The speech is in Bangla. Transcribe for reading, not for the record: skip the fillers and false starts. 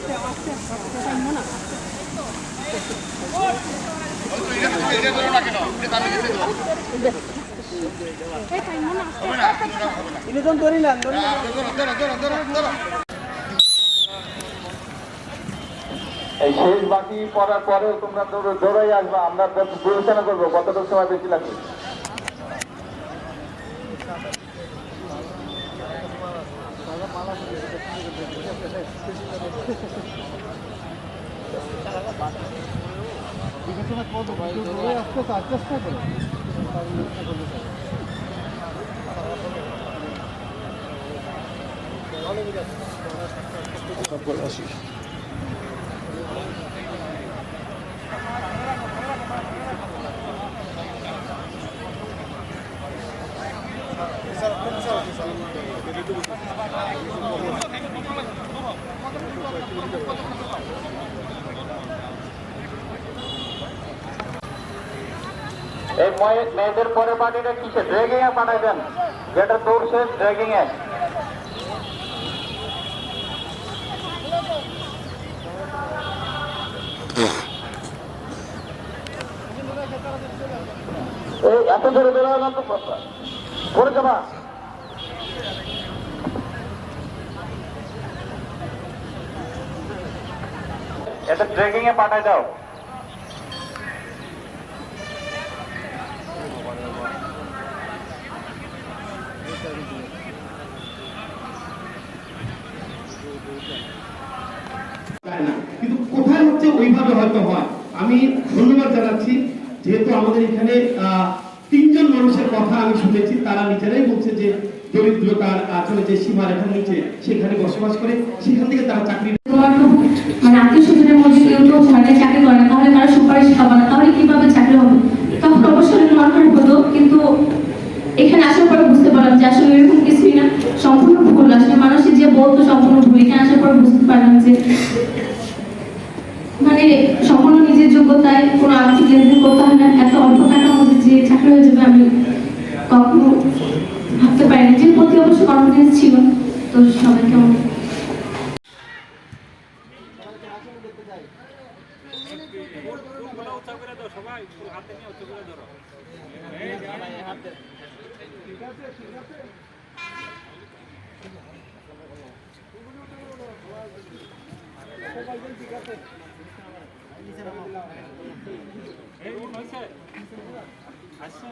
এই শেষ বাকি পড়ার পরেও তোমরা দৌড়াই আসবা, আমরা বিবেচনা করবো কতটুকু সময় বেশি লাগবে। এই মেয়েদের পরে পার্টিটা কিসে ড্রেগিং এ পাঠাইবেন, যেটা দৌড় শেষ ড্রেগিং এ। এই এত জোরে বেরোয় না তো পড়ে যাবা। এটা ড্রেগিং এ পাঠাই দাও। কিন্তু কোথায় হচ্ছে ওইভাবে হয়তো হয়। আমি ধন্যবাদ জানাচ্ছি, যেহেতু আমাদের এখানে 3 জন মানুষের কথা আমি শুনেছি, তারা নিজেরাই বলছে যে দরিদ্রতার আসলে যে সীমারেখার নিচে সেখানে বসবাস করে, সেখান থেকে তারা চাকরি মানে আত্মীয় স্বজনের মধ্যে কেউ তো সরকারি চাকরি করে না, তাহলে তারা সুপারিশ খাবে না, তাহলে কিভাবে চাকরি হবে? তখন অবশ্যই মন খারাপ হতো, কিন্তু এখানে আসার পরে বুঝতে পারলাম যে আসলে এরকম কিছুই না, সম্পূর্ণ ভুল। আসলে মানুষের যে বলতো সম্পূর্ণ ভুল, এখানে আসার পরে বুঝতে পারলাম যে মানে সম্পূর্ণ নিজের যোগ্যতায় কোনো আর্থিক লেনদেন করতে হয় না, এত অল্প টাকার মধ্যে যে চাকরি হয়ে যাবে আমি কখনো ভাবতে পারিনি। যে প্রতি অবশ্য কনফিডেন্স ছিল। তো সবাইকে আচ্ছা